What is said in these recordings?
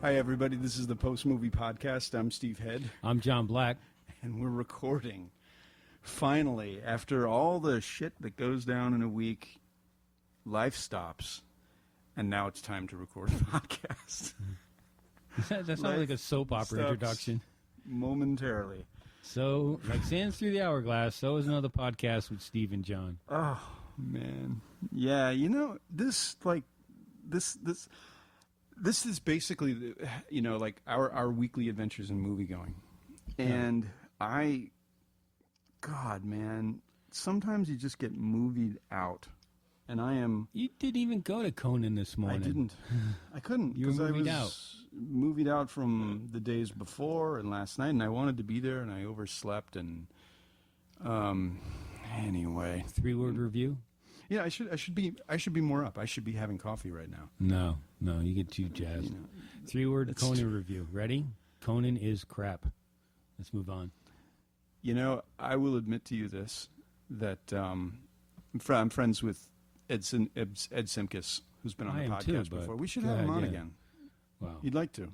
Hi, everybody. This is the Post Movie Podcast. I'm Steve Head. I'm John Black. And we're recording. Finally, after all the shit that goes down in a week, life stops. And now it's time to record a podcast. That sounds like a soap opera introduction. Momentarily. So, like sands through the hourglass, so is another podcast with Steve and John. Oh, man. Yeah, you know, this is basically, like our weekly adventures in movie going. And God, man, sometimes you just get movied out. And I am... You didn't even go to Conan this morning. I didn't. I couldn't. You were movied movied out from the days before and last night, and I wanted to be there, and I overslept, and... anyway. 3-word review? Yeah, I should be more up. I should be having coffee right now. No, you get too jazzed. 3-word Conan review. Ready? Conan is crap. Let's move on. You know, I will admit to you this, that I'm friends with Ed Simkus, who's been on the podcast before. We should have him on again. Wow. You'd like to.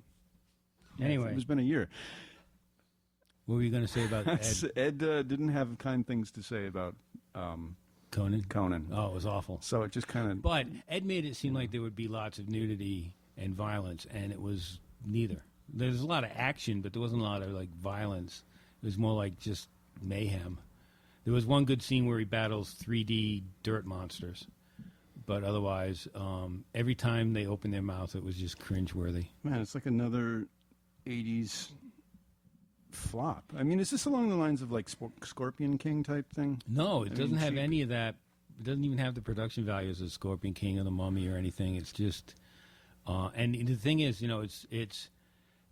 Anyway. It's been a year. What were you going to say about Ed? Ed didn't have kind things to say about... Conan. Oh, it was awful. So it just kind of... But Ed made it seem like there would be lots of nudity and violence, and it was neither. There's a lot of action, but there wasn't a lot of, violence. It was more like just mayhem. There was one good scene where he battles 3D dirt monsters. But otherwise, every time they opened their mouth, it was just cringeworthy. Man, it's like another 80s flop. I mean, is this along the lines of, Scorpion King type thing? No, it doesn't have any of that. It doesn't even have the production values of Scorpion King or The Mummy or anything. It's just... and the thing is, it's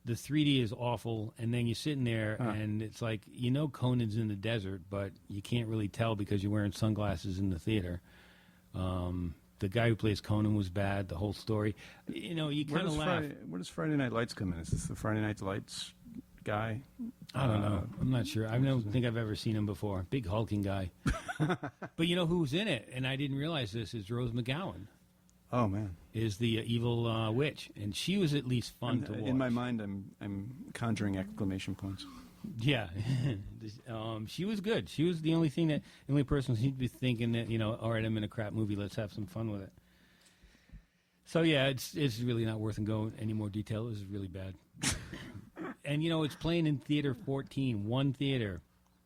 the 3D is awful, and then you're sitting there, and it's like, Conan's in the desert, but you can't really tell because you're wearing sunglasses in the theater. The guy who plays Conan was bad, the whole story. You kind of laugh. Where does Friday Night Lights come in? Is this the Friday Night Lights guy? I don't know. I'm not sure. I don't think I've ever seen him before. Big hulking guy. But you know who's in it, and I didn't realize this, is Rose McGowan. Oh, man. Is the evil witch, and she was at least fun to watch. In my mind, I'm conjuring exclamation points. Yeah. She was good. She was the only person who seemed to be thinking that, all right, I'm in a crap movie, let's have some fun with it. So, yeah, it's really not worth going any more detail. This is really bad. And, it's playing in Theater 14, one theater.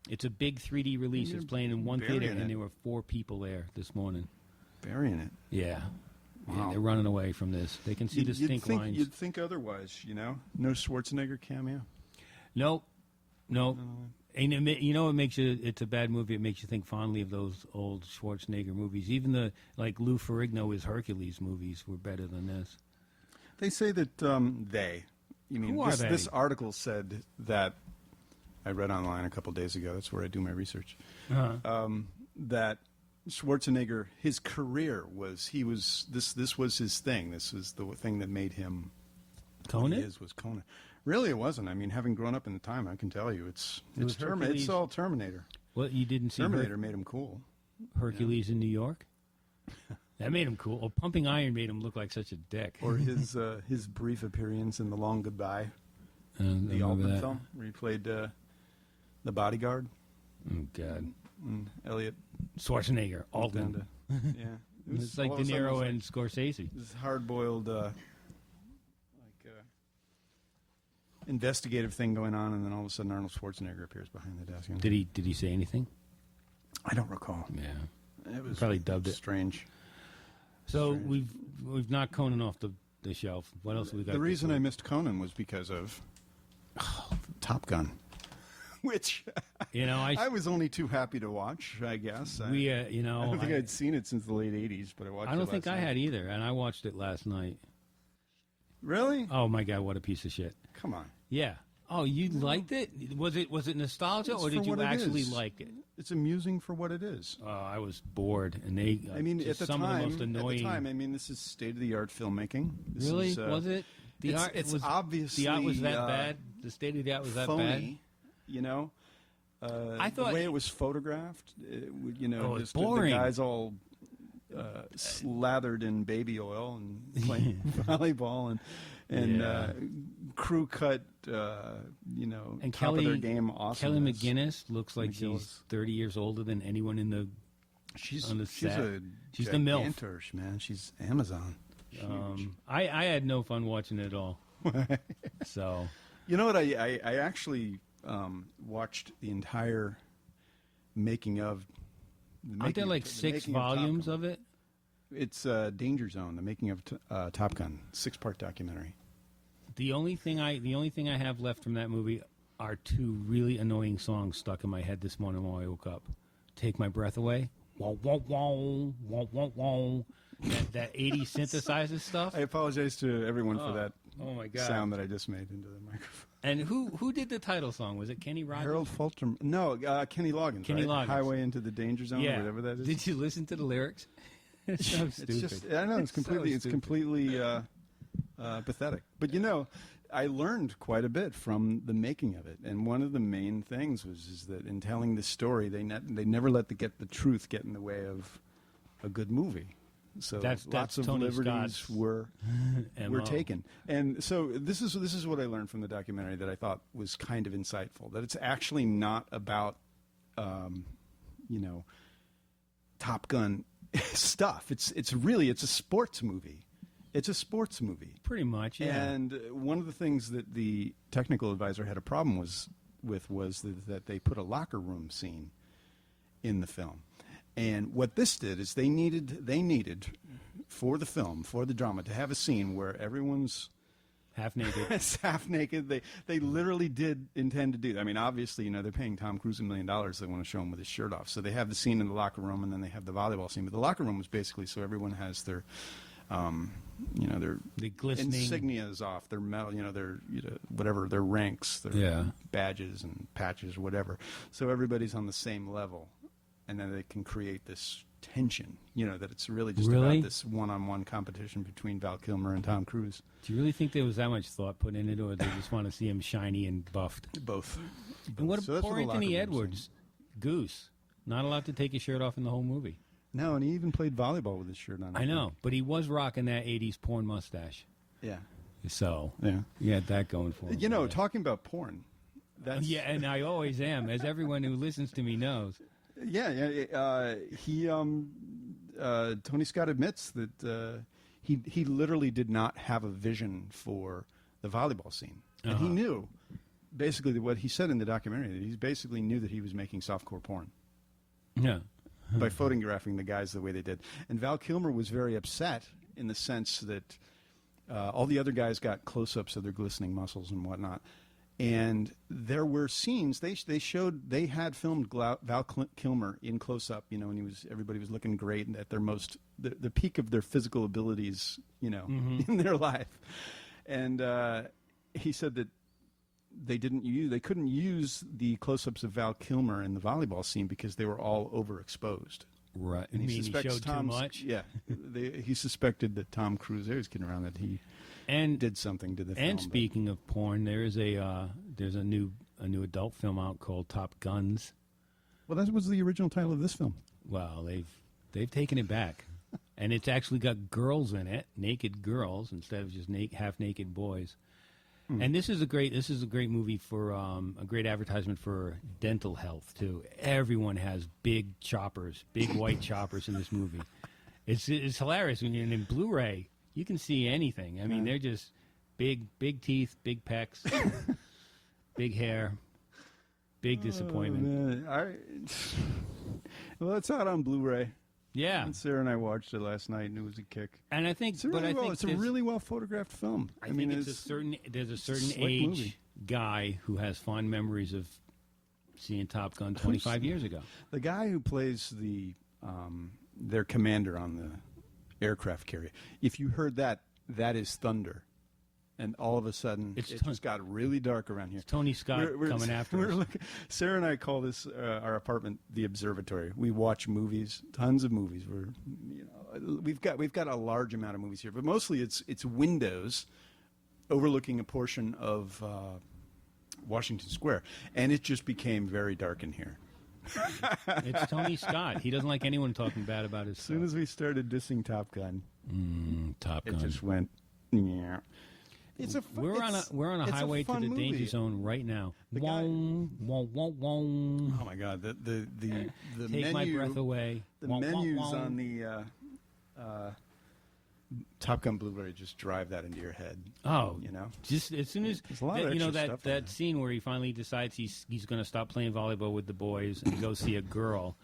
It's a big 3D release. It's playing in one theater, and there were 4 people there this morning. Burying it. Yeah. Wow. Yeah, they're running away from this. They can see the stink lines. You'd think otherwise, No Schwarzenegger cameo? Nope. And it makes you, it's a bad movie. It makes you think fondly of those old Schwarzenegger movies. Even the, Lou Ferrigno, his Hercules movies were better than this. They say that Who are they? This article said that, I read online a couple days ago, that's where I do my research, that Schwarzenegger, his career was, this was his thing. This was the thing that made him Conan? Was Conan. Really, it wasn't. I mean, having grown up in the time, I can tell you, it's all Terminator. Well, you didn't see Terminator made him cool. Hercules in New York? That made him cool. Oh, Pumping Iron made him look like such a dick. Or his brief appearance in The Long Goodbye, the Altman film, where he played the bodyguard. Oh, God. And Elliot Schwarzenegger, Altman. Yeah. It's like De Niro and Scorsese. This hard-boiled, investigative thing going on, and then all of a sudden Arnold Schwarzenegger appears behind the desk. Did he say anything? I don't recall. Yeah. It was probably dubbed it strange. So we've knocked Conan off the shelf. What else have we got? The reason I missed Conan was because of Top Gun, which I was only too happy to watch. I guess I don't think I'd seen it since the late '80s, but I watched. I don't think I had either, and I watched it last night. Really? Oh my God! What a piece of shit! Come on. Yeah. Oh, you liked it? Was it nostalgia, or did you actually like it? It's amusing for what it is. Oh, I was bored, and they. I mean, at the some time, of the most annoying. I mean, this is state of the art filmmaking. Really? Was it? The art. It's obviously the art was that bad. The state of the art was that phony, bad. I thought the way it was photographed. it's just boring. the guys all. slathered in baby oil and playing volleyball and crew cut, And top of their game Kelly awesomeness. McGinnis looks like she's 30 years older than anyone in the on the set. She's the MILF. gigantor, man. She's Amazon. I had no fun watching it at all. So, You know what? I actually watched the entire making of. aren't there like 6 volumes of it? It's Danger Zone, the making of Top Gun, 6-part documentary. The only thing I have left from that movie are 2 really annoying songs stuck in my head this morning when I woke up. Take My Breath Away. Wah, wah, wah, wah, wah, wah. That 80s synthesizer stuff. I apologize to everyone for that Oh my God. sound that I just made into the microphone. And who did the title song? Was it Kenny Rogers? Harold Fulton. No, Kenny Loggins. Kenny right? Loggins. Highway into the Danger Zone, or whatever that is. Did you listen to the lyrics? It's so stupid. It's just, I know, it's completely pathetic. But I learned quite a bit from the making of it, and one of the main things is that in telling the story, they never let the truth get in the way of a good movie. So That's lots of Tony liberties Scott's were MO. taken, and so this is what I learned from the documentary that I thought was kind of insightful. That it's actually not about, Top Gun stuff. It's a sports movie. It's a sports movie. Pretty much, yeah. And one of the things that the technical advisor had a problem was that they put a locker room scene in the film. And what this did is they needed for the film, for the drama, to have a scene where everyone's half naked. it's half naked. They literally did intend to do that. I mean, obviously, they're paying Tom Cruise $1 million. They want to show him with his shirt off. So they have the scene in the locker room, and then they have the volleyball scene. But the locker room was basically so everyone has their the glistening insignias off, their medal, their whatever, their ranks, their badges and patches, whatever. So everybody's on the same level, and then they can create this tension. That it's really just about this one-on-one competition between Val Kilmer and Tom Cruise. Do you really think there was that much thought put into it, or they just want to see him shiny and buffed? Both. And what So about that's poor what the locker Anthony room Edwards, Goose, not allowed to take his shirt off in the whole movie? No, and he even played volleyball with his shirt on. I know, but he was rocking that 80s porn mustache. Yeah. So, Yeah. he had that going for him. Talking about porn. That's, Yeah, and I always am, as everyone who listens to me knows. Yeah. Tony Scott admits that he literally did not have a vision for the volleyball scene, and he knew basically what he said in the documentary. That he basically knew that he was making softcore porn. Yeah. By photographing the guys the way they did. And Val Kilmer was very upset in the sense that all the other guys got close-ups of their glistening muscles and whatnot. And there were scenes they had filmed Val Kilmer in close-up, when everybody was looking great and at their most the peak of their physical abilities, in their life. And he said that they couldn't use the close-ups of Val Kilmer in the volleyball scene because they were all overexposed. Right. And he suspects showed too much? Yeah. He suspected that Tom Cruise, I was kidding around, that he did something to the film. And speaking of porn, there's a new adult film out called Top Guns. Well, that was the original title of this film. Well, they've taken it back. And it's actually got girls in it, naked girls, instead of just half naked boys. And this is a great movie for a great advertisement for dental health too. Everyone has big choppers, big white choppers in this movie. It's hilarious when you're in Blu-ray. You can see anything. I mean, they're just big teeth, big pecs, big hair, big disappointment. Well, it's out on Blu-ray. Yeah, and Sarah and I watched it last night, and it was a kick. And I think, it's a really well photographed film. I mean, there's a certain age movie. guy who has fond memories of seeing Top Gun 25 years ago. The guy who plays their commander on the aircraft carrier. If you heard that is Thunder. And all of a sudden, it just got really dark around here. It's Tony Scott coming after us. Sarah and I call this our apartment the observatory. We watch movies, tons of movies. We've got a large amount of movies here, but mostly it's windows overlooking a portion of Washington Square, and it just became very dark in here. It's Tony Scott. He doesn't like anyone talking bad about his As soon as we started dissing Top Gun, Top Gun. it just went, yeah. It's a fun, We're on a highway to the movie. danger zone right now. The guy- Wong, wong, wong, wong. Oh my God, the Take menu, my breath away. the Wong, wong, menus wong. on the Top Gun Blu-ray just drive that into your head. Oh, You know? just as soon as There's a lot of that, you know extra that stuff on that there. scene where he finally decides he's going to stop playing volleyball with the boys and go see a girl,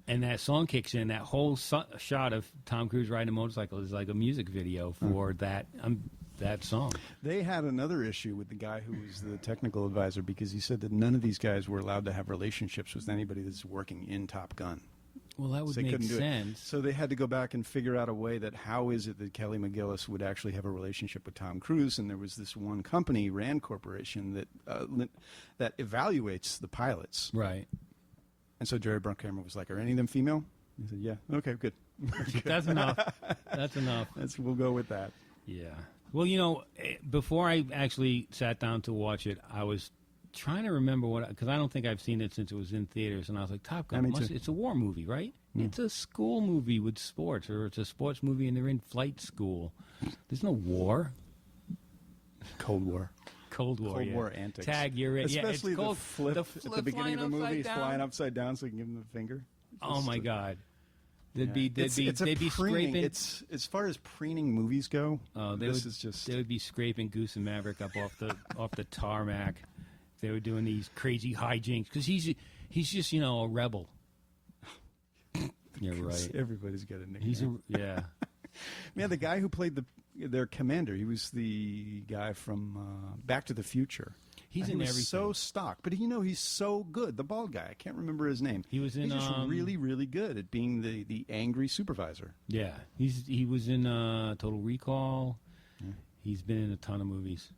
and that song kicks in. That whole shot of Tom Cruise riding a motorcycle is like a music video for that song. They had another issue with the guy who was the technical advisor because he said that none of these guys were allowed to have relationships with anybody that's working in Top Gun. Well, that would So they make couldn't do it. sense. So they had to go back and figure out a way that how is it that Kelly McGillis would actually have a relationship with Tom Cruise? And there was this one company, Rand Corporation, that evaluates the pilots. Right. And so Jerry Bruckheimer was like, "Are any of them female?" He said, "Yeah." Okay, good. That's enough. That's enough. We'll go with that. Yeah. Well, you know, before I actually sat down to watch it, I was trying to remember because I don't think I've seen it since it was in theaters, and I was like, Top Gun, Me too. it's a war movie, right? It's a school movie with sports, or it's a sports movie and they're in flight school. There's no war. Cold War. Cold War, Cold yeah. War antics. Tag, you're in. Especially yeah, it's cold. the flip at the beginning of the movie. He's flying upside down so he can give him the finger. Oh my God. They'd Yeah. be It's they'd be preening. scraping. It's as far as preening movies go. They would be scraping Goose and Maverick up off the tarmac. They were doing these crazy hijinks because he's just a rebel. You're right. Everybody's got a nickname. He's yeah. Man, the guy who played their commander, he was the guy from Back to the Future. He's And in he was everything. so stock, but he's so good. The bald guy, I can't remember his name. He was in, He's just really, really good at being the angry supervisor. Yeah, he was in Total Recall. Yeah. He's been in a ton of movies.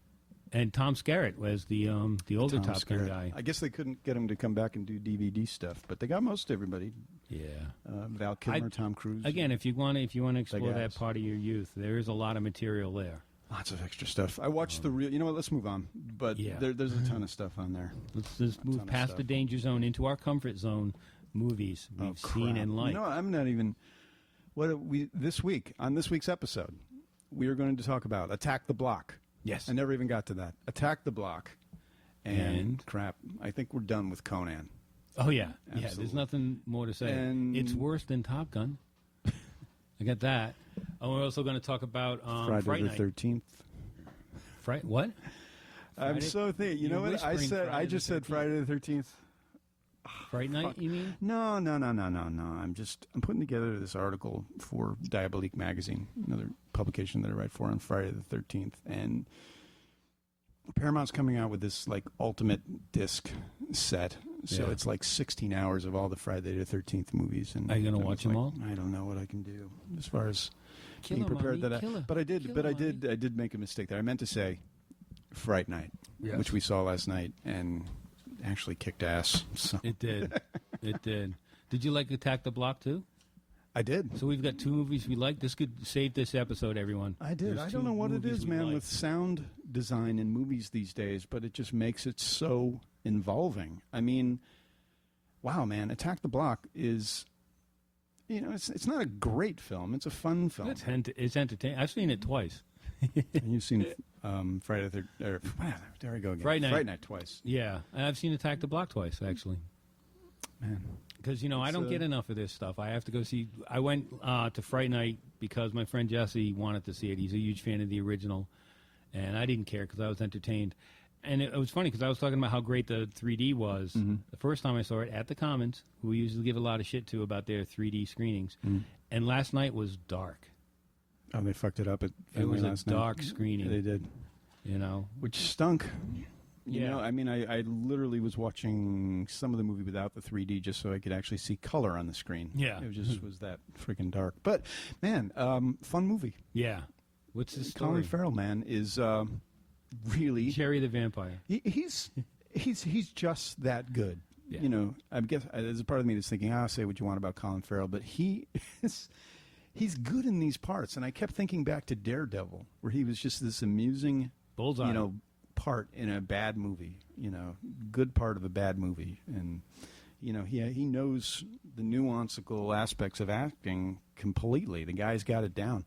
And Tom Skerritt was the older Tom Top Gun Skerritt. guy. I guess they couldn't get him to come back and do DVD stuff, but they got most everybody. Yeah. Val Kilmer, Tom Cruise. Again, if you want to explore that guys. part of your youth, there is a lot of material there. Lots of extra stuff. I watched the real. You know what? Let's move on. But Yeah. there's a ton of stuff on there. Let's just move ton of past stuff. the danger zone into our comfort zone movies we've seen and liked. You know, I'm not even. This week on this week's episode, we are going to talk about Attack the Block. Yes. I never even got to that. Attack the Block. And? Crap. I think we're done with Conan. Oh, yeah. Yeah, there's Absolutely. nothing more to say. And- It's worse than Top Gun. I got that. And we're also going to talk about Fright Friday the Night. 13th. Fright, what? I'm Friday- so thinking. You You're know what I whispering said? Friday I the just said 13th. Friday the 13th. Fright Night, you mean? No. I'm putting together this article for Diabolique Magazine, another publication that I write for on Friday the 13th, and Paramount's coming out with this like ultimate disc set. So Yeah. it's like 16 hours of all the Friday the 13th movies. And Are you gonna I was watch them all? I don't know what I can do as far as Kill being her, prepared. Mommy, kill her. But I did. Kill But her, I did make a mistake there. I meant to say Fright Night, Yes. which we saw last night, and actually kicked ass. So It did. It did. Did you like Attack the Block, too? I did. So we've got two movies we like. This could save this episode, everyone. I did. There's I two don't know what it movies is, we man, like. with sound design in movies these days, but it just makes it so involving. I mean, wow, man, Attack the Block is, it's not a great film. It's a fun film. It's entertaining. I've seen it twice. And you've seen Friday the 13th. There we go again. Fright Night. Fright Night twice. Yeah, and I've seen Attack the Block twice, actually. Man. Because, I don't get enough of this stuff. I have to go see. I went to Fright Night because my friend Jesse wanted to see it. He's a huge fan of the original, and I didn't care because I was entertained. And it was funny because I was talking about how great the 3D was the first time I saw it at the Commons, who we usually give a lot of shit to about their 3D screenings. And last night was dark. Oh, they fucked it up at It was a last night. dark screening. They did. Which stunk. You Yeah. know, I mean, I literally was watching some of the movie without the 3D just so I could actually see color on the screen. Yeah. It just was that freaking dark. But, man, fun movie. Yeah. What's the Colin story? Farrell, man, is really... Jerry the Vampire. He's just that good. Yeah. I guess there's a part of me that's thinking, say what you want about Colin Farrell, but he's good in these parts. And I kept thinking back to Daredevil, where he was just this amusing, Bullseye. part in a bad movie, good part of a bad movie. And, You know, he knows the nuanceable aspects of acting completely. The guy's got it down.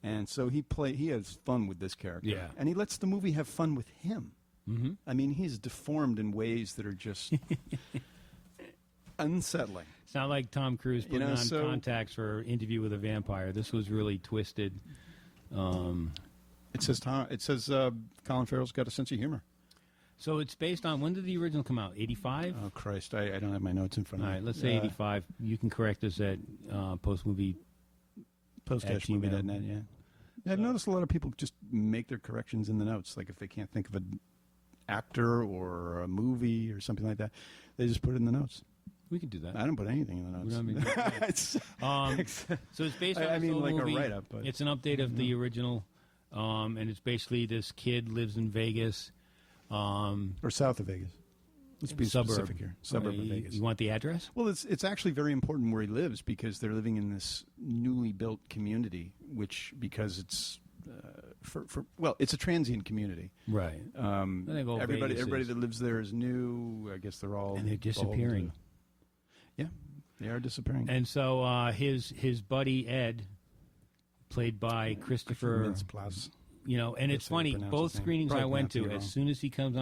And so he has fun with this character. Yeah. And he lets the movie have fun with him. Mm-hmm. I mean, he's deformed in ways that are just unsettling. It's not like Tom Cruise putting on contacts for Interview with a Vampire. This was really twisted. It says Colin Farrell's got a sense of humor. So it's based on, when did the original come out? 85? Oh, Christ. I don't have my notes in front of me. All right, let's say 85. You can correct us at postmovie. Post-movie.net, yeah. I've noticed a lot of people just make their corrections in the notes. Like if they can't think of an actor or a movie or something like that, they just put it in the notes. We can do that. I don't put anything in the notes. So it's based on like movie. A write-up. But, it's an update of the original, and it's basically this kid lives in Vegas. Or south of Vegas. Let's be specific here. Suburb of Vegas. You want the address? Well, it's actually very important where he lives because they're living in this newly built community, because it's it's a transient community. Right. Everybody that lives there is new. I guess they're all and they're disappearing. Yeah, they are disappearing. And so his buddy Ed, played by Christopher Mintz-Plasse. You know, and it's funny. Both screenings I went to, as soon as he comes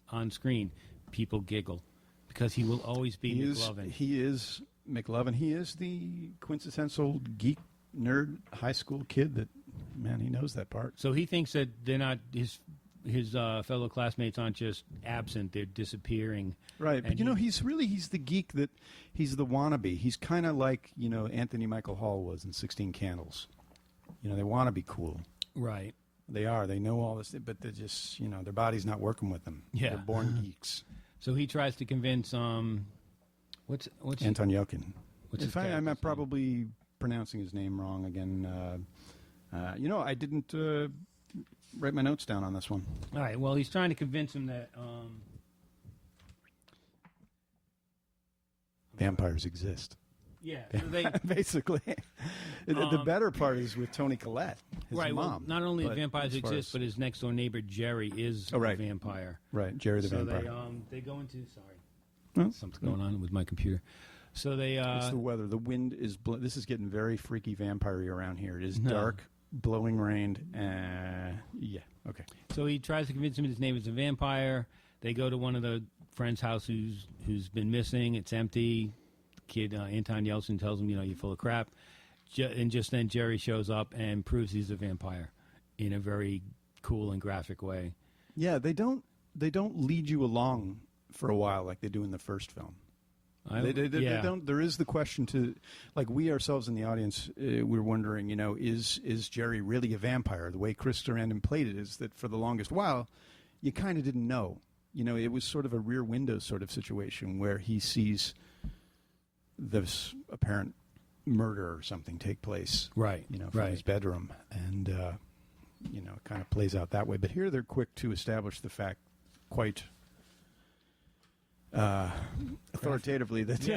on screen, people giggle because he will always be McLovin. He is McLovin. He is the quintessential geek nerd high school kid that, man, he knows that part. So he thinks that they're not his fellow classmates aren't just absent; they're disappearing. Right, but he's the geek that he's the wannabe. He's kind of like Anthony Michael Hall was in 16 Candles. They want to be cool. Right. They are. They know all this, but they're just, their body's not working with them. Yeah. They're born geeks. So he tries to convince what's Anton Yelchin. I'm probably pronouncing his name wrong again. I didn't write my notes down on this one. All right. Well, he's trying to convince him that vampires exist. Yeah, so they basically. The better part is with Toni Collette, his mom. Well, not only vampires exist, but his next door neighbor Jerry is a vampire. Right, Jerry the vampire. So they go into something's going on with my computer. So they it's the weather. The wind is this is getting very freaky vampire-y around here. It is dark, blowing rain. Okay. So he tries to convince him his name is a vampire. They go to one of the friend's house who's been missing. It's empty. Kid Anton Yelchin tells him, you're full of crap, and just then Jerry shows up and proves he's a vampire in a very cool and graphic way. Yeah, they don't lead you along for a while like they do in the first film. They don't. There is the question to, like, we ourselves in the audience, we're wondering, is Jerry really a vampire? The way Chris Sarandon played it is that for the longest while, you kind of didn't know. It was sort of a Rear Window sort of situation where he sees this apparent murder or something take place, right? From his bedroom, and it kind of plays out that way. But here they're quick to establish the fact, quite authoritatively, that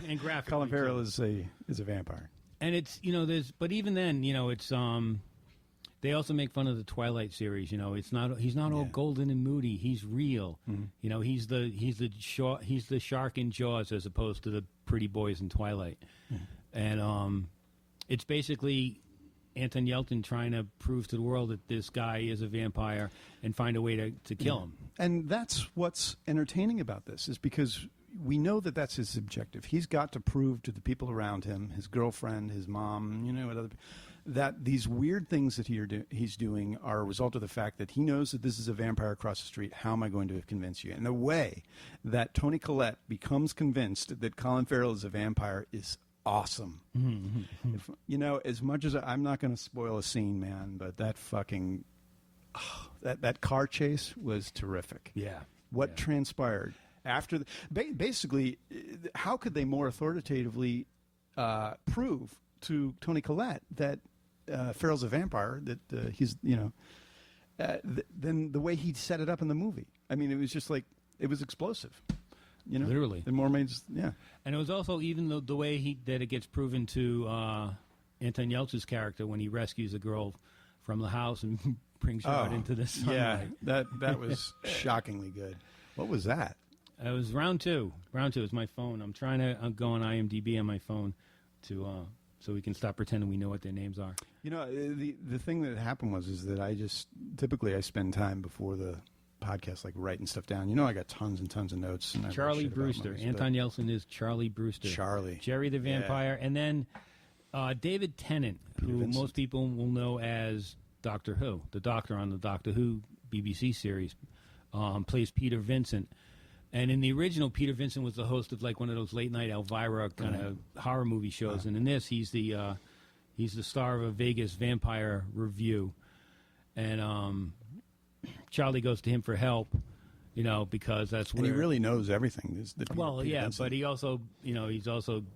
and graphically, Colin Farrell is a vampire. And it's but even then, it's they also make fun of the Twilight series. He's not all golden and moody. He's real. Mm-hmm. He's the shark in Jaws as opposed to the pretty boys in Twilight. Mm-hmm. And it's basically Anton Yelchin trying to prove to the world that this guy is a vampire and find a way to kill him. And that's what's entertaining about this, is because we know that that's his objective. He's got to prove to the people around him, his girlfriend, his mom, that these weird things that he's doing are a result of the fact that he knows that this is a vampire across the street. How am I going to convince you? And the way that Toni Collette becomes convinced that Colin Farrell is a vampire is awesome. Mm-hmm. As much as I'm not going to spoil a scene, man, but that fucking that car chase was terrific. Yeah. What transpired after basically, how could they more authoritatively prove to Toni Collette that Farrell's a vampire, that he's, than the way he set it up in the movie? I mean, it was just like, it was explosive. Literally. The more maids, yeah. And it was also even the way that it gets proven to Anton Yelchin's character when he rescues a girl from the house and brings her out into the sunlight. Yeah, that was shockingly good. What was that? It was round two. Round two is my phone. I'm trying to go on IMDb on my phone to so we can stop pretending we know what their names are. You know, the thing that happened is that I spend time before the podcast like writing stuff down. You know, I got tons and tons of notes. And Charlie Brewster. Anton Yelchin is Charlie Brewster. Charlie. Jerry the Vampire. And then David Tennant, who most people will know as Doctor Who, the Doctor on the Doctor Who BBC series, plays Peter Vincent. And in the original, Peter Vincent was the host of like one of those late night Elvira kind of horror movie shows. And in this, he's the star of a Vegas vampire review. And Charlie goes to him for help, you know, because that's where he really knows everything. Well, yeah, Vincent. But he also, you know,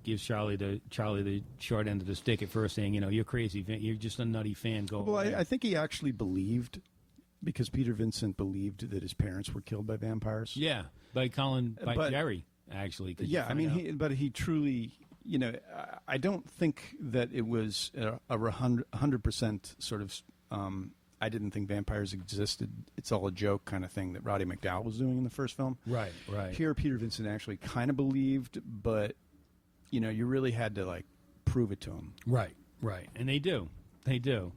gives Charlie the short end of the stick at first, saying, you know, you're crazy, you're just a nutty fan. Go away. Well, I think he actually believed, because Peter Vincent believed that his parents were killed by vampires. Yeah, by Jerry, actually. Yeah, I mean, he truly, you know, I don't think that it was a 100% sort of. I didn't think vampires existed. It's all a joke kind of thing that Roddy McDowall was doing in the first film. Right. Here, Peter Vincent actually kind of believed, but, you know, you really had to, like, prove it to him. Right. And they do. Yeah.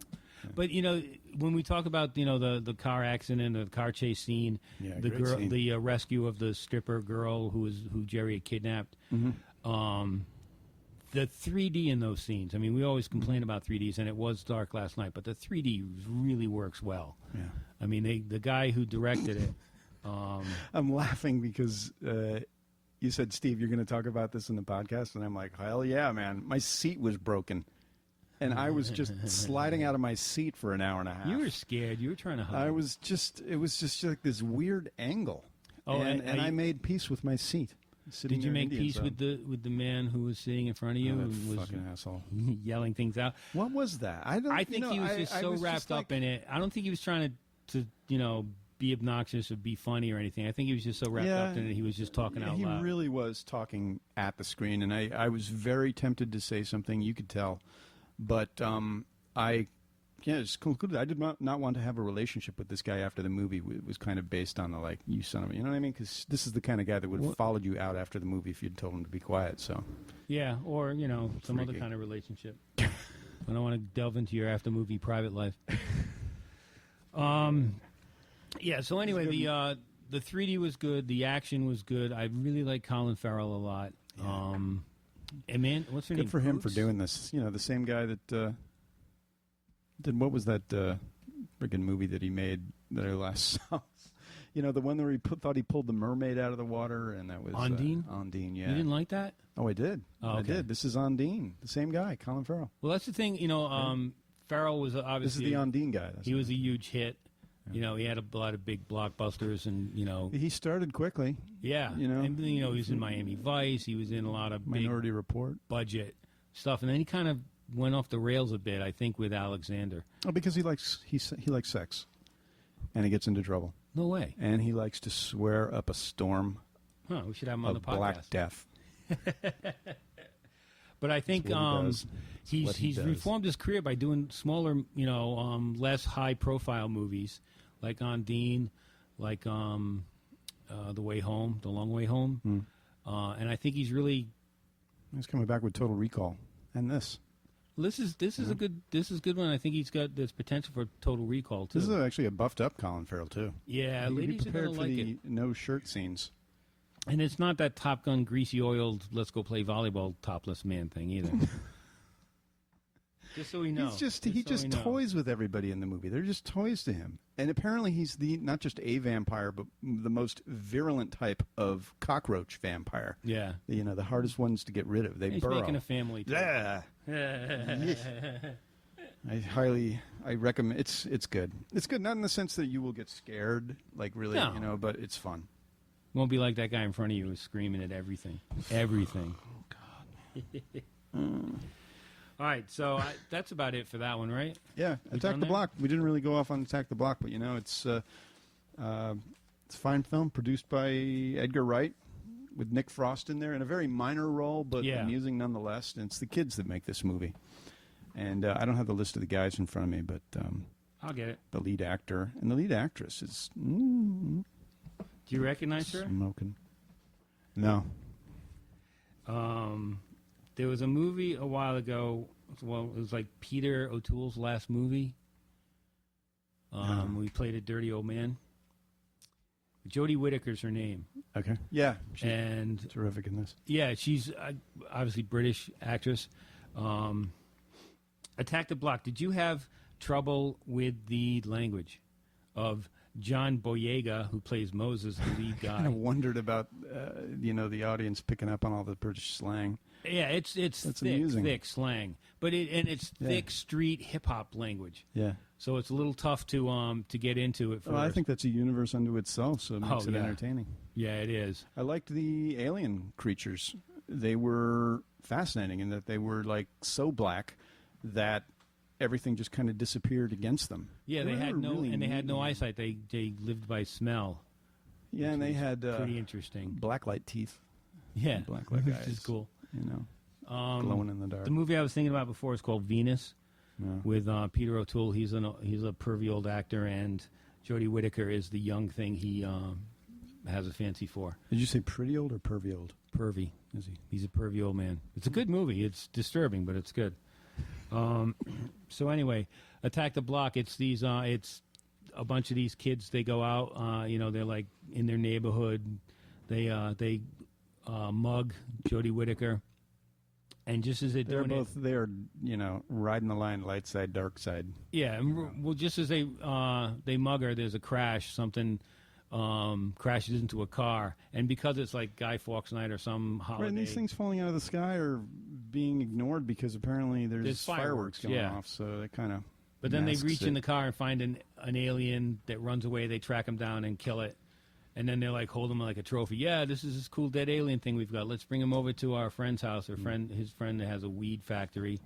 But, you know, when we talk about, you know, the car accident, the car chase scene, the rescue of the stripper girl who Jerry had kidnapped, the 3D in those scenes. I mean, we always complain about 3Ds, and it was dark last night, but the 3D really works well. Yeah. I mean, the guy who directed it. I'm laughing because you said, Steve, you're going to talk about this in the podcast, and I'm like, hell yeah, man. My seat was broken, and I was just sliding out of my seat for an hour and a half. You were scared. You were trying to hide. It was just like this weird angle. Oh, and I made peace with my seat. Did you make peace with the man who was sitting in front of you and was fucking asshole yelling things out? What was that? I think he was just so wrapped up in it. I don't think he was trying to you know, be obnoxious or be funny or anything. I think he was just so wrapped up in it. He was just talking out loud. He really was talking at the screen, and I was very tempted to say something. You could tell, but I just concluded I did not want to have a relationship with this guy after the movie. It was kind of based on the, like, you son of a, you know what I mean? Because this is the kind of guy that would have followed you out after the movie if you'd told him to be quiet. So, yeah, or, you know, some other kind of relationship. I don't want to delve into your after movie private life. Yeah. So anyway, the 3D was good. The action was good. I really like Colin Farrell a lot. Yeah. And man, what's her name? Good for him for doing this. You know, the same guy that. Then what was that friggin' movie that he made that I last saw? You know, the one where he thought he pulled the mermaid out of the water, and that was Ondine. Ondine, yeah. You didn't like that? Oh, I did. Oh, okay. I did. This is Ondine, the same guy, Colin Farrell. Well, that's the thing. You know, Farrell was obviously this is the Ondine guy. He was a huge hit. Yeah. You know, he had a lot of big blockbusters, and you know, he started quickly. Yeah, you know, and you know, he was in Miami Vice. He was in a lot of Minority Report budget stuff, and then he kind of went off the rails a bit, I think, with Alexander. Oh, because he likes sex, and he gets into trouble. No way. And he likes to swear up a storm. Huh? We should have him on the podcast. Black death. But I think he's reformed his career by doing smaller, you know, less high profile movies like Ondine, like The Way Home, The Long Way Home, and I think he's coming back with Total Recall and this. This is a good one. I think there's potential for Total Recall too. This is actually a buffed up Colin Farrell too. Yeah, ladies are gonna like it. No shirt scenes, and it's not that Top Gun greasy oiled let's go play volleyball topless man thing either. Just so we know, he just toys with everybody in the movie. They're just toys to him. And apparently he's not just a vampire, but the most virulent type of cockroach vampire. Yeah, you know, the hardest ones to get rid of. He's burrow. Making a family. Too. Yeah. I recommend. It's good. It's good, not in the sense that you will get scared, like really, you know, but it's fun. Won't be like that guy in front of you who's screaming at everything. Everything. Oh God. All right, so that's about it for that one, right? Yeah, Attack the Block. We didn't really go off on Attack the Block, but you know, it's a fine film produced by Edgar Wright with Nick Frost in there in a very minor role, but amusing nonetheless. And it's the kids that make this movie. And I don't have the list of the guys in front of me, but I'll get it. The lead actor and the lead actress is. Do you recognize her? Smoking. No. There was a movie a while ago. Well, it was like Peter O'Toole's last movie. We played a dirty old man. Jodie Whittaker's her name. Okay. Yeah. She's And terrific in this. yeah, she's obviously British actress. Attack the Block. Did you have trouble with the language of John Boyega, who plays Moses, the lead guy? I kind of wondered about, the audience picking up on all the British slang. Yeah, it's thick slang, but it's thick street hip hop language. Yeah. So it's a little tough to get into it. Well, I think that's a universe unto itself, so it makes it yeah. entertaining. Yeah, it is. I liked the alien creatures. They were fascinating in that they were like so black that everything just kind of disappeared against them. Yeah, they had no really they had no neat. eyesight. They lived by smell. Yeah, and they had pretty interesting. blacklight teeth. Yeah, Blacklight which guys. is cool. Glowing in the dark. The movie I was thinking about before is called Venus, with Peter O'Toole. He's a pervy old actor, and Jodie Whittaker is the young thing he has a fancy for. Did you say pretty old or pervy old? Pervy. Is he? He's a pervy old man. It's a good movie. It's disturbing, but it's good. So anyway, Attack the Block. It's these. It's a bunch of these kids. They go out. They're like in their neighborhood. They mug Jodie Whittaker, and just as they're doing both there, riding the line, light side, dark side. Yeah, and well, just as they mug her, there's a crash. Something crashes into a car, and because it's like Guy Fawkes Night or some holiday, Right, and these things falling out of the sky are being ignored because apparently there's fireworks going off. So they kind of. But then they reach in the car and find an alien that runs away. They track him down and kill it. And then they're like, hold him like a trophy. Yeah, this is this cool dead alien thing we've got. Let's bring him over to our friend's house. His friend that has a weed factory.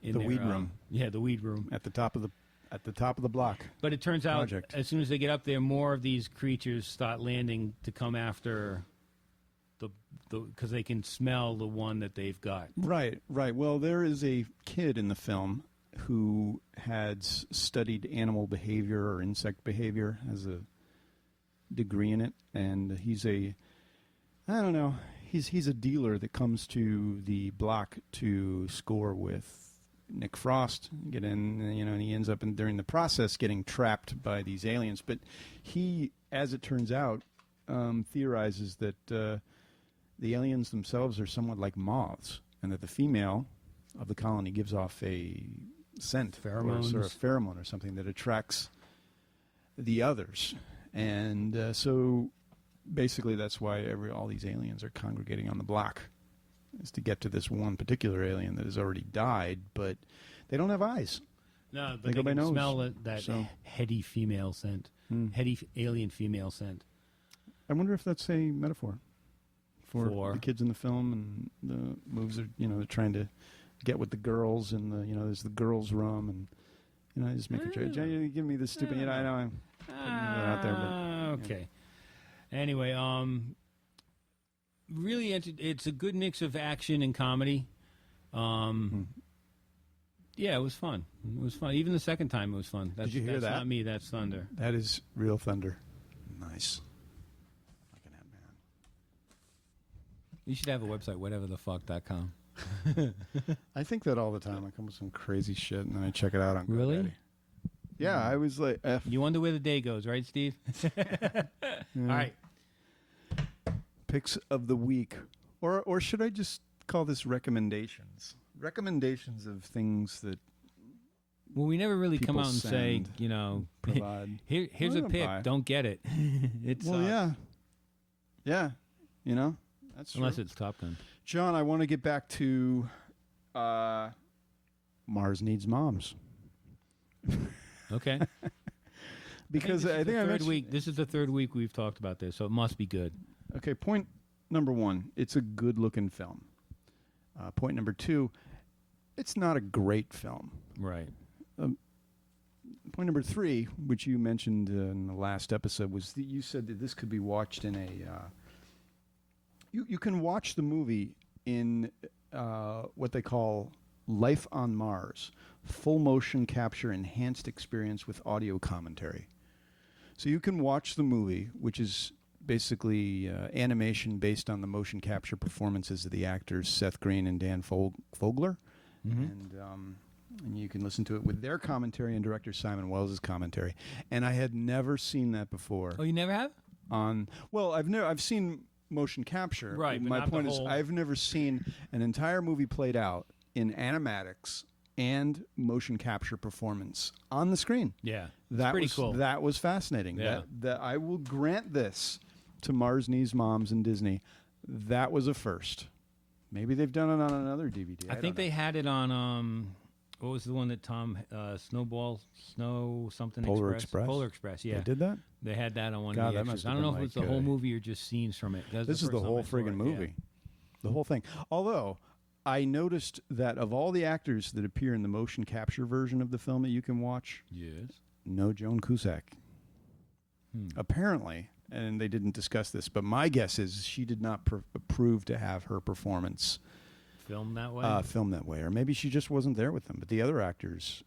The weed room. Yeah, the weed room At the top of the block. But it turns out, Project. as soon as they get up there, more of these creatures start landing to come after because they can smell the one that they've got. Right. Well, there is a kid in the film who had studied animal behavior or insect behavior, has a degree in it, and he's a dealer that comes to the block to score with Nick Frost, get in, and he ends up during the process getting trapped by these aliens. But he, as it turns out, theorizes that the aliens themselves are somewhat like moths, and that the female of the colony gives off a scent, Pheromones. or a pheromone or something that attracts the others. And so basically that's why all these aliens are congregating on the block, is to get to this one particular alien that has already died, but they don't have eyes. No, but They go by can nose, smell that so. heady female scent, heady alien female scent. I wonder if that's a metaphor for For? the kids in the film, and the moves are, they're trying to get with the girls, and there's the girls' room, and I just make a joke. Give me this stupid. I know I'm putting that out there, but okay. Anyway, really, it's a good mix of action and comedy. Yeah, it was fun. It was fun. Even the second time, it was fun. Did you hear that's that? Not me. That's thunder. That is real thunder. Nice. Fucking head, man. You should have a website, whateverthefuck.com. I think that all the time. I come with some crazy shit, and then I check it out on Really? GoDaddy. Yeah, I was like, You wonder where the day goes, right, Steve? All right. Picks of the week, or should I just call this recommendations? Recommendations of things that Well, we never really come people out and say, send, provide. here's a Well, pick. buy. Don't get it. It's Well, yeah, that's true. unless it's Top Gun. John, I want to get back to Mars Needs Moms. Okay. Because I think I third mentioned, week. This is the third week we've talked about this, so it must be good. Okay, point number one, it's a good-looking film. Point number two, it's not a great film. Right. Point number three, which you mentioned in the last episode, was that you said that this could be watched in a... You can watch the movie in what they call Life on Mars, full motion capture enhanced experience with audio commentary. So you can watch the movie, which is basically animation based on the motion capture performances of the actors Seth Green and Dan Fogler. And you can listen to it with their commentary and director Simon Wells' commentary. And I had never seen that before. Oh, you never have? I've seen motion capture. Right. But My not point the is, whole... I've never seen an entire movie played out in animatics and motion capture performance on the screen. Yeah, that pretty was cool. That was fascinating. Yeah. That I will grant this to Mars Knees Moms and Disney. That was a first. Maybe they've done it on another DVD. I think they had it on what was the one that Tom Snow something Polar Express? Polar Express, yeah. They did that? They had that on one God, of the that extras. must I have don't know been if it's like, the whole movie or just scenes from it. This is the whole friggin' movie. The whole thing. Although I noticed that of all the actors that appear in the motion capture version of the film that you can watch, yes, no Joan Cusack. Apparently, and they didn't discuss this, but my guess is she did not approve to have her performance filmed that way. Filmed that way, or maybe she just wasn't there with them. But the other actors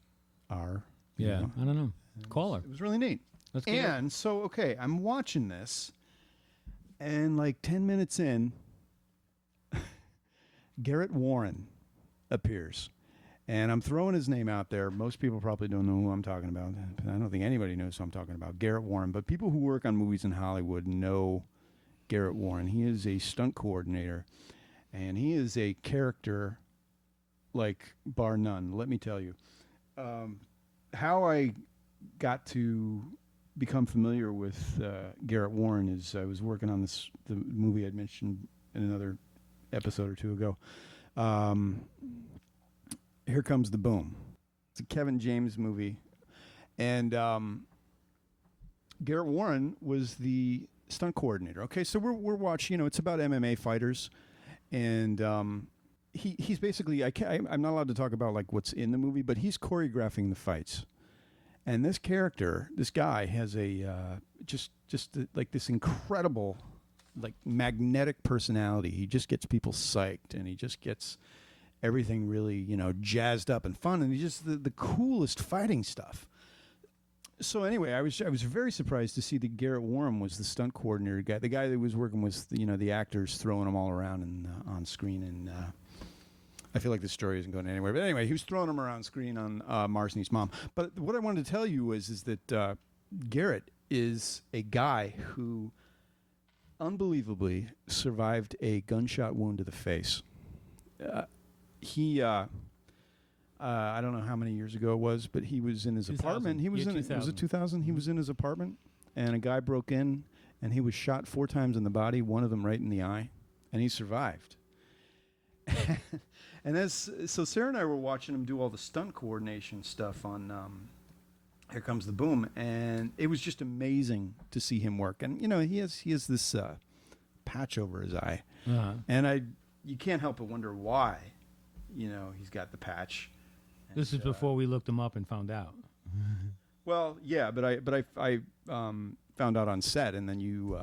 are. Yeah, I don't know. Call her. It was really neat. Let's get her. And so, okay, I'm watching this, and like 10 minutes in, Garrett Warren appears. And I'm throwing his name out there. Most people probably don't know who I'm talking about. I don't think anybody knows who I'm talking about, Garrett Warren. But people who work on movies in Hollywood know Garrett Warren. He is a stunt coordinator, and he is a character like bar none, let me tell you. How I got to become familiar with Garrett Warren is I was working on the movie I'd mentioned in another episode or two ago. Here Comes the Boom. It's a Kevin James movie. And Garrett Warren was the stunt coordinator. Okay, so we're watching, it's about MMA fighters. And he's basically, I'm not allowed to talk about like what's in the movie, but he's choreographing the fights. And this character, this guy has a like this incredible, like magnetic personality. He just gets people psyched, and he just gets everything really, jazzed up and fun, and he just the coolest fighting stuff. So anyway, I was very surprised to see that Garrett Warren was the stunt coordinator guy, the guy that was working with the actors, throwing them all around and on screen. And I feel like the story isn't going anywhere, but anyway, he was throwing them around screen on Mars Needs Mom. But what I wanted to tell you is that Garrett is a guy who unbelievably survived a gunshot wound to the face. He I don't know how many years ago it was, but he was in his 2000. apartment. He was Yeah, in 2000. was it 2000? He was in his apartment, and a guy broke in, and he was shot 4 times in the body, one of them right in the eye, and he survived. And so Sarah and I were watching him do all the stunt coordination stuff on Here Comes the Boom, and it was just amazing to see him work. And he has this patch over his eye, and you can't help but wonder why. He's got the patch. This is before we looked him up and found out. Well, yeah, but I found out on set, and then you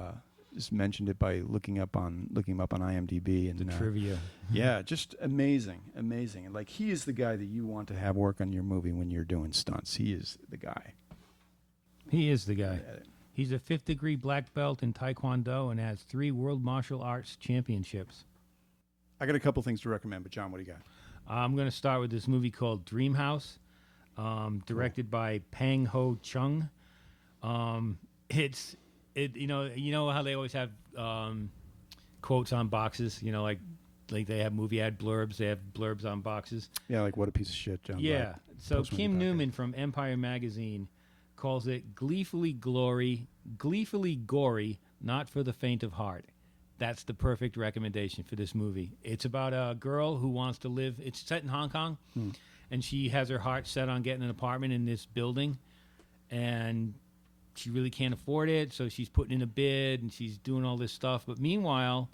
just mentioned it by looking him up on IMDb and The trivia. Yeah, just amazing. And like, he is the guy that you want to have work on your movie when you're doing stunts. He is the guy. He is the guy. He's a 5th degree black belt in Taekwondo and has 3 world martial arts championships. I got a couple things to recommend, but John, what do you got? I'm going to start with this movie called Dream House, directed by Pang Ho Chung. You know how they always have quotes on boxes. Like they have movie ad blurbs. They have blurbs on boxes. Yeah, like what a piece of shit, John. Yeah. Black. So Postman Kim Podcast. Newman from Empire Magazine calls it gleefully gory, not for the faint of heart. That's the perfect recommendation for this movie. It's about a girl who wants to live. It's set in Hong Kong, and she has her heart set on getting an apartment in this building, and she really can't afford it, so she's putting in a bid, and she's doing all this stuff. But meanwhile,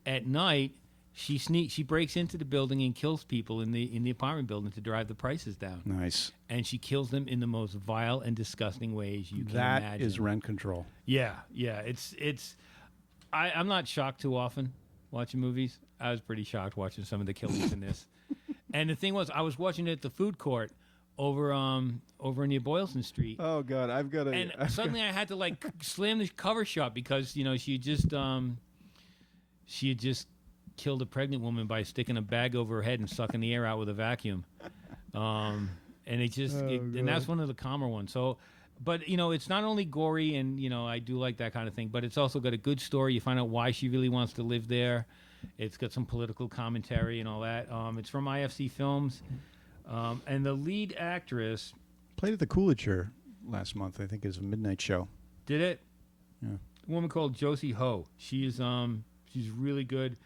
at night, she breaks into the building and kills people in the apartment building to drive the prices down. Nice. And she kills them in the most vile and disgusting ways you can imagine. That is Rent Control. Yeah. It's. I'm not shocked too often watching movies. I was pretty shocked watching some of the killings in this. And the thing was, I was watching it at the food court over near Boylston Street. Oh God, I've got to. And suddenly I had to like slam the cover shut because she had just killed a pregnant woman by sticking a bag over her head and sucking the air out with a vacuum. And and that's one of the calmer ones. So, but it's not only gory, and I do like that kind of thing, but it's also got a good story. You find out why she really wants to live there. It's got some political commentary and all that. It's from IFC Films, and the lead actress played at the Coolidge last month. I think it was a midnight show. Did it? Yeah. A woman called Josie Ho. She's really good.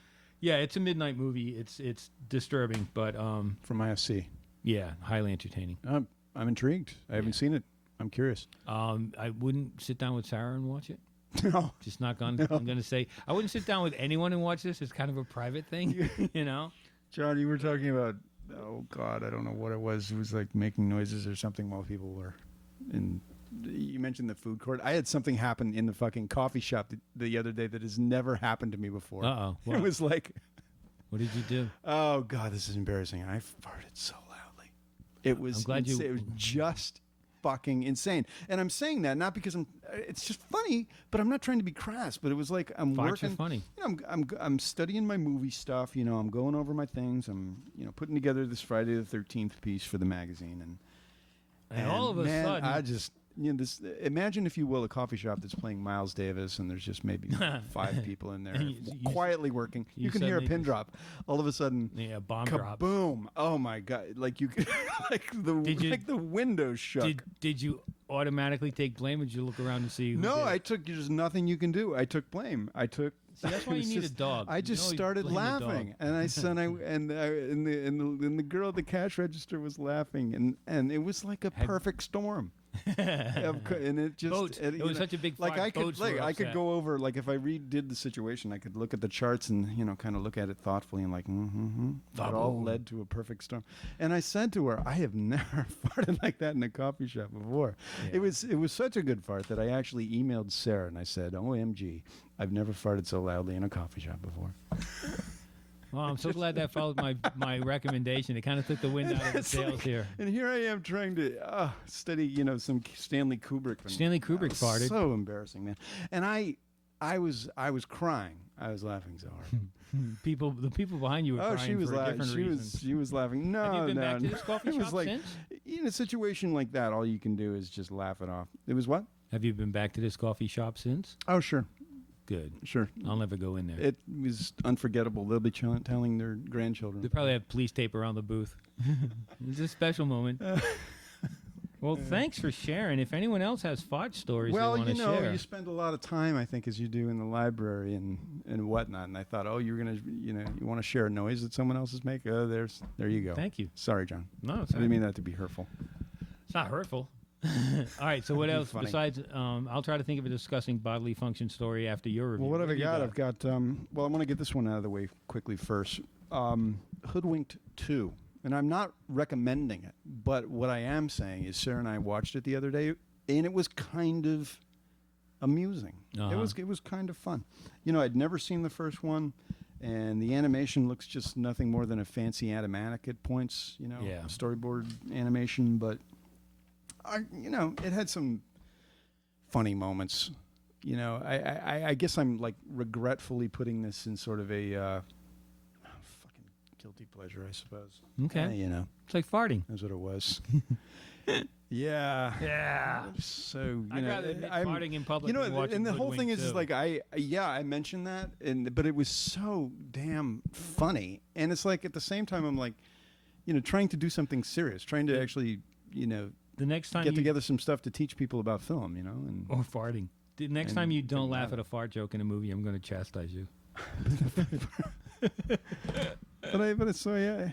Yeah, it's a midnight movie. It's disturbing, but From IFC. yeah, highly entertaining. I'm intrigued. I haven't seen it. I'm curious. I wouldn't sit down with Sarah and watch it. No. Just not going. I'm going to say I wouldn't sit down with anyone and watch this. It's kind of a private thing, John, you were talking about, oh God, I don't know what it was. It was like making noises or something while people were in. You mentioned the food court. I had something happen in the fucking coffee shop the other day that has never happened to me before. Uh-oh. What? It was like, What did you do? oh God, this is embarrassing. I farted so loudly. It was. I'm glad It was just fucking insane. And I'm saying that not because it's just funny, but I'm not trying to be crass. But it was like I'm Farts working. are funny. I'm studying my movie stuff. I'm going over my things. I'm putting together this Friday the 13th piece for the magazine, And all of a man, sudden, I just this. Imagine, if you will, a coffee shop that's playing Miles Davis, and there's just maybe 5 people in there And quietly working. you You can hear a suddenly pin just- drop. All of a sudden, yeah, bomb drops. kaboom! Oh my God! Like you, could, like the window shook. Did you automatically take blame, or did you look around and see? Who No, did? I took. There's nothing you can do. I took blame. See, that's why it you was need just- a dog. I You just always started blame the dog. laughing, and I said, and the girl at the cash register was laughing, and it was like a perfect storm. And it just Boats. It was such a big like fire. I could Boats were I could upset. go over, like, if I redid the situation, I could look at the charts and kind of look at it thoughtfully and like it all led to a perfect storm. And I said to her, I have never farted like that in a coffee shop before. Yeah. It was such a good fart that I actually emailed Sarah and I said, OMG, I've never farted so loudly in a coffee shop before. Well, I'm so glad that followed my recommendation. It kind of took the wind out of the It's sails like- here. And here I am trying to study, some Stanley Kubrick. And Stanley Kubrick that was farted. So embarrassing, man. And I was crying. I was laughing so hard. The people behind you were Oh, crying she was for laughing. different reasons. She was laughing. No, Have you been no, back to no. this coffee It was shop like, since? in a situation like that, all you can do is just laugh it off. It was what? Have you been back to this coffee shop since? Oh, sure, Good. sure. I'll never go in there. It was unforgettable. They'll be telling their grandchildren. They probably have police tape around the booth. It's a special moment. Well, thanks for sharing. If anyone else has fart stories Well, they want to share, you spend a lot of time, I think, as you do in the library and whatnot. And I thought, oh, you're gonna, you want to share a noise that someone else is making. Oh, there you go. thank you. Sorry, John. No, it's I didn't mean that to be hurtful. It's not hurtful. All right. So what That'd be else funny. besides? I'll try to think of a discussing bodily function story after your review. Well, what have I do you got? I've got. Well, I want to get this one out of the way quickly first. Hoodwinked 2, and I'm not recommending it, but what I am saying is Sarah and I watched it the other day, and it was kind of amusing. Uh-huh. It was kind of fun. I'd never seen the first one, and the animation looks just nothing more than a fancy animatic at points. Yeah. Storyboard animation, but it had some funny moments. I guess I'm like regretfully putting this in sort of a fucking guilty pleasure, I suppose. Okay. Yeah, It's like farting. that's what it was. Yeah. Yeah. So I'd rather admit I'm- farting in public than watching and the whole Hoodwinked thing is too. like I mentioned that, but it was so damn funny, and it's like at the same time I'm like, trying to do something serious, trying to actually, The next time get you together some stuff to teach people about film, and or farting. The next And time you don't think laugh about at a fart joke in a movie, I'm going to chastise you. but it's so yeah.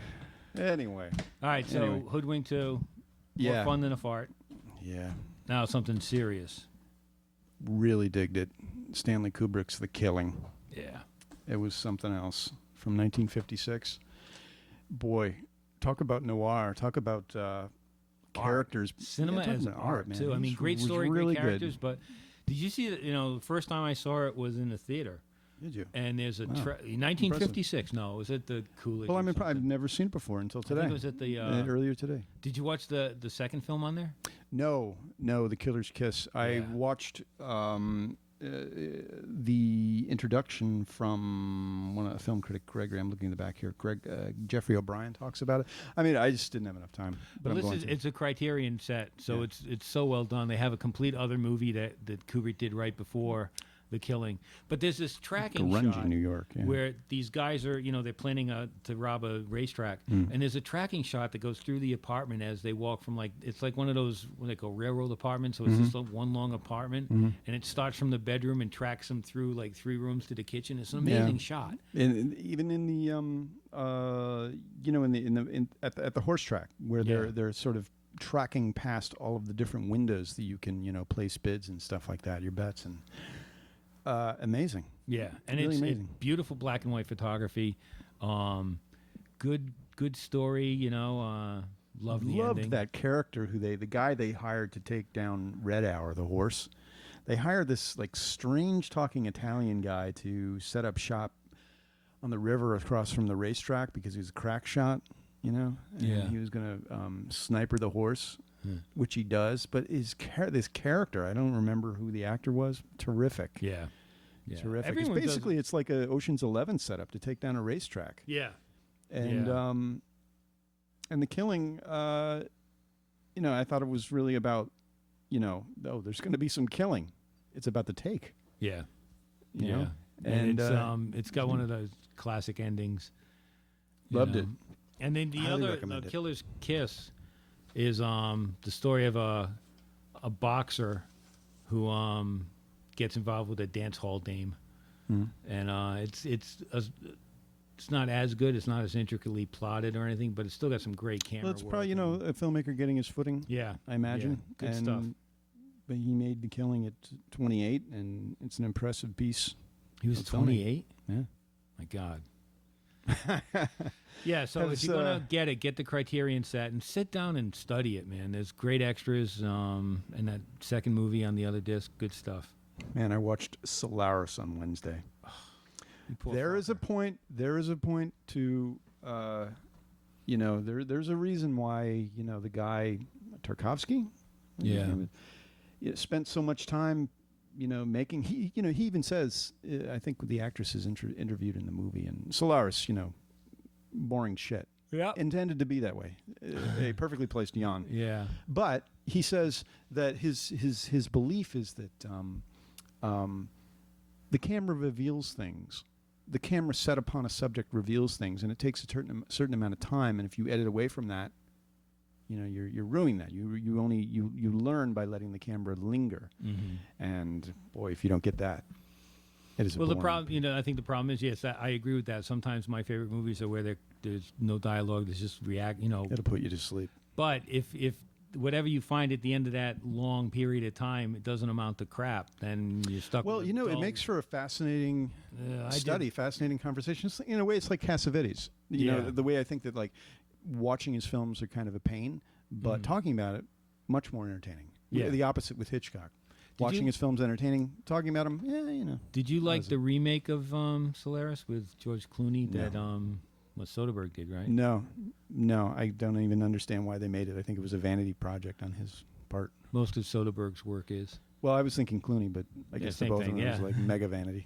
Anyway, All right. So Anyway. Hoodwink 2, yeah, more fun than a fart. yeah, Now something serious. really digged it. Stanley Kubrick's The Killing. Yeah. It was something else from 1956. Boy, talk about noir. Talk about characters. Cinema talk as about art, man. too. I mean, It great was story, really great characters. good. But did you see that? The first time I saw it was in the theater. Did you? And there's a Wow. 1956. No, it was at the Coolidge. Well, or I've something. never seen it before until I today. think it was at the. Earlier today. Did you watch the second film on there? No, The Killer's Kiss. I Yeah. watched the introduction from a film critic, Gregory. I'm looking in the back here. Jeffrey O'Brien talks about it. I mean, I just didn't have enough time. But Well, I'm going to. it's a Criterion set, so Yeah. it's so well done. They have a complete other movie that Kubrick did right before The Killing. But there's this tracking Grungy, shot New York. Yeah. where these guys are, they're planning to rob a racetrack, and there's a tracking shot that goes through the apartment as they walk from it's like one of those railroad apartments. So it's just one long apartment, and it starts from the bedroom and tracks them through like 3 rooms to the kitchen. It's an amazing shot. And even in the at the horse track where they're sort of tracking past all of the different windows that you can place bids and stuff like that, your bets, and amazing. Yeah, and Really it's amazing. beautiful black and white photography. Good story. Love the Loved ending. that character the guy they hired to take down Red Hour, the horse. They hired this strange talking Italian guy to set up shop on the river across from the racetrack because he was a crack shot, and he was going to sniper the horse, which he does. But this character, I don't remember who the actor was. Terrific. Yeah. Terrific. Everyone It's basically it's like a Ocean's 11 setup to take down a racetrack. Yeah. And and The Killing, I thought it was really about, there's going to be some killing. It's about the take. Yeah. You yeah. know? And it's got one of those classic endings. you Loved know. it. And then the Highly other recommend it. Killer's Kiss is the story of a boxer who gets involved with a dance hall dame, and it's not as good. It's not as intricately plotted or anything, but it's still got some great camera. Well, it's work probably, and- a filmmaker getting his footing, yeah, I imagine. yeah, good stuff. But he made The Killing at 28, and it's an impressive piece. He was of filming. 28. Yeah. My God. Yeah, so That if you're was, gonna get the Criterion set and sit down and study it, man. There's great extras, and that second movie on the other disc, good stuff. Man, I watched Solaris on Wednesday. You poor There is a fucker. point. There is a point to, there's a reason why the guy Tarkovsky, Yeah. spent so much time, making. He even says, I think the actress is interviewed in the movie, and Solaris, boring shit. Yeah. Intended to be that way, a perfectly placed yawn. Yeah. But he says that his belief is that the camera reveals things. The camera set upon a subject reveals things, and it takes a certain amount of time. And if you edit away from that, you're ruining that. You learn by letting the camera linger. Mm-hmm. And boy, if you don't get that, it is a Well, the boring- problem, I think the problem is, yes, I agree with that. Sometimes my favorite movies are where there's no dialogue. There's just It'll put you to sleep. But if whatever you find at the end of that long period of time, it doesn't amount to crap, then you're stuck. Well, with a it dull- makes for a fascinating I study, fascinating conversation. In a way, it's like Cassavetes. Yeah. The way I think that watching his films are kind of a pain, but talking about it much more entertaining. Yeah. The opposite with Hitchcock. Did Watching you- his films entertaining, talking about them, Did you like was the remake of Solaris with George Clooney No. that what Soderbergh did, right? No, I don't even understand why they made it. I think it was a vanity project on his part. Most of Soderbergh's work is. Well, I was thinking Clooney, but I Yeah, guess the same both thing, of them was yeah. like mega vanity.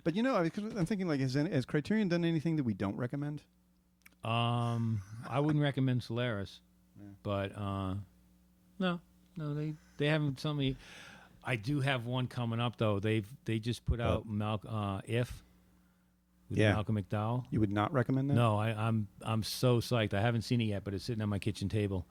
But I'm thinking has Criterion done anything that we don't recommend? I wouldn't recommend Solaris, Yeah. but no, they haven't. Somebody, I do have one coming up though. They just put out If with Yeah. Malcolm McDowell. You would not recommend that? No, I'm so psyched. I haven't seen it yet, but it's sitting on my kitchen table.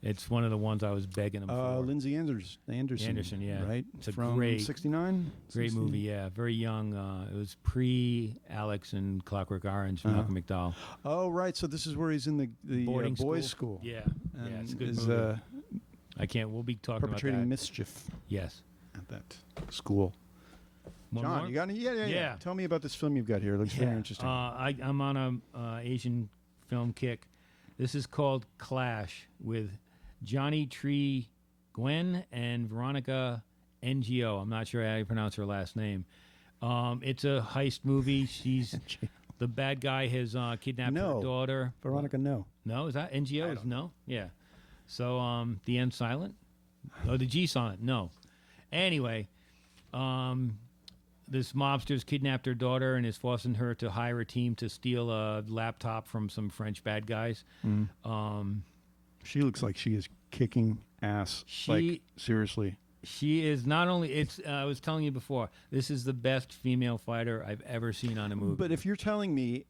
It's one of the ones I was begging them for. Lindsay Anderson, yeah. right? It's a From great- 69? Great 16? movie, yeah. Very young. It was pre-Alex and Clockwork Orange. Uh-huh. Malcolm McDowell. Oh, right. So this is where he's in the Boarding boys' school. Yeah, And yeah. It's a good is movie. I can't. We'll be talking about perpetrating that. mischief Yes. at that school. One John, more? you got any? Yeah. Yeah. Tell me about this film you've got here. It looks very interesting. I'm on a Asian film kick. This is called Clash with Johnny Tree Gwen and Veronica NGO. I'm not sure how you pronounce her last name. It's a heist movie. She's the bad guy has kidnapped her daughter. Veronica, no. No, is that NGO? No, yeah. So the N silent. Oh, the G silent. No. Anyway, this mobster's kidnapped her daughter and is forcing her to hire a team to steal a laptop from some French bad guys. She looks like she is kicking ass. Like, seriously. She is not only. It's. I was telling you before. This is the best female fighter I've ever seen on a movie. But if you're telling me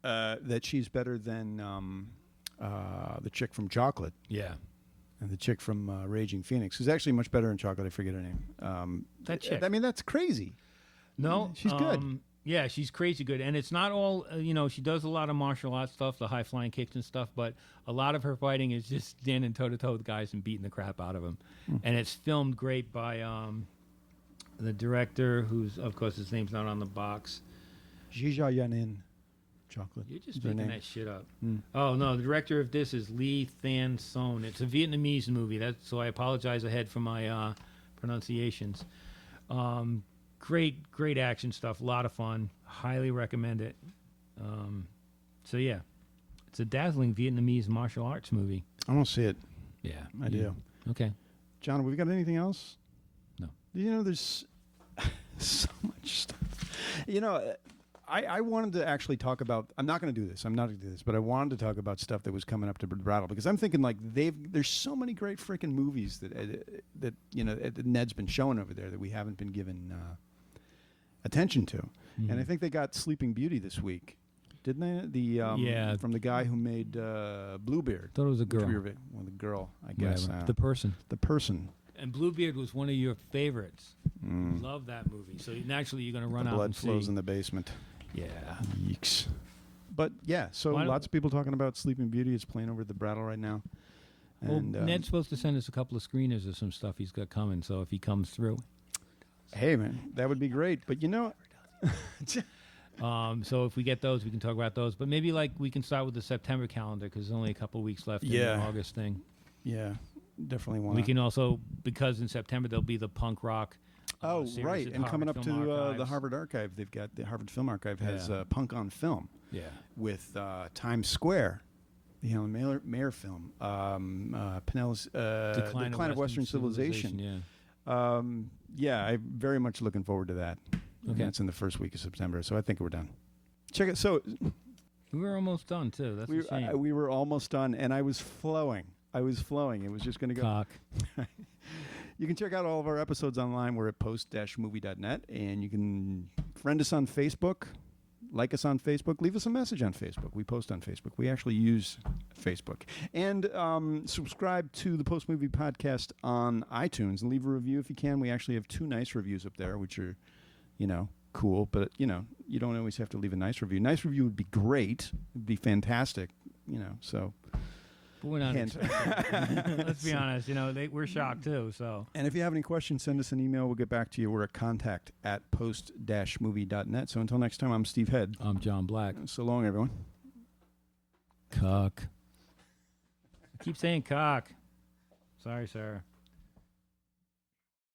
that she's better than the chick from Chocolate, yeah, and the chick from Raging Phoenix, who's actually much better in Chocolate, I forget her name. That chick. I mean, that's crazy. No, she's good. Yeah, she's crazy good, and it's not all. She does a lot of martial arts stuff, the high flying kicks and stuff. But a lot of her fighting is just standing toe to toe with guys and beating the crap out of them. And it's filmed great by the director, who's of course his name's not on the box. Jija Yanin, Chocolate. You're just making that shit up. Oh no, the director of this is Lee Than Son. It's a Vietnamese movie. So I apologize ahead for my pronunciations. Great action stuff. A lot of fun. Highly recommend it. So yeah, it's a dazzling Vietnamese martial arts movie. I want to see it. Yeah, I do. Okay, John, have we got anything else? No. There's so much stuff. I wanted to actually talk about. I'm not going to do this. But I wanted to talk about stuff that was coming up to Brattle because I'm thinking like there's so many great freaking movies that Ned's been showing over there that we haven't been given attention to, and I think they got Sleeping Beauty this week, didn't they? From the guy who made Bluebeard. Thought it was a girl. Well, the girl, I guess. The person. And Bluebeard was one of your favorites. Love that movie. So naturally, you're going to run out and see. Blood flows in the basement. Yeah. Yeeks. But yeah, so lots of people talking about Sleeping Beauty. It's playing over at the Brattle right now. And, Ned's supposed to send us a couple of screeners of some stuff he's got coming. So if he comes through, hey man, that would be great. But so if we get those, we can talk about those. But maybe we can start with the September calendar because there's only a couple of weeks left in the August thing. Yeah, definitely want. We can also, because in September there'll be the punk rock. Right, and coming up to the Harvard Archive, they've got the Harvard Film Archive has Punk on Film. Yeah, with Times Square, the Helen Mayer film, Pinellas, Decline of Western Civilization. Yeah, I'm very much looking forward to that. Okay, that's in the first week of September, so I think we're done. Check it. So we were almost done too. That's a shame. We were almost done, and I was flowing. It was just going to go. Cock. You can check out all of our episodes online. We're at post-movie.net, and you can friend us on Facebook, like us on Facebook, leave us a message on Facebook. We post on Facebook. We actually use Facebook. And subscribe to the Post Movie Podcast on iTunes and leave a review if you can. We actually have 2 nice reviews up there, which are, cool. But, you don't always have to leave a nice review. Nice review would be great. It would be fantastic, so... But we're not. Let's be honest. We're shocked too. So. And if you have any questions, send us an email. We'll get back to you. We're at contact@post-movie.net. So until next time, I'm Steve Head. I'm John Black. So long, everyone. Cock. I keep saying cock. Sorry, sir.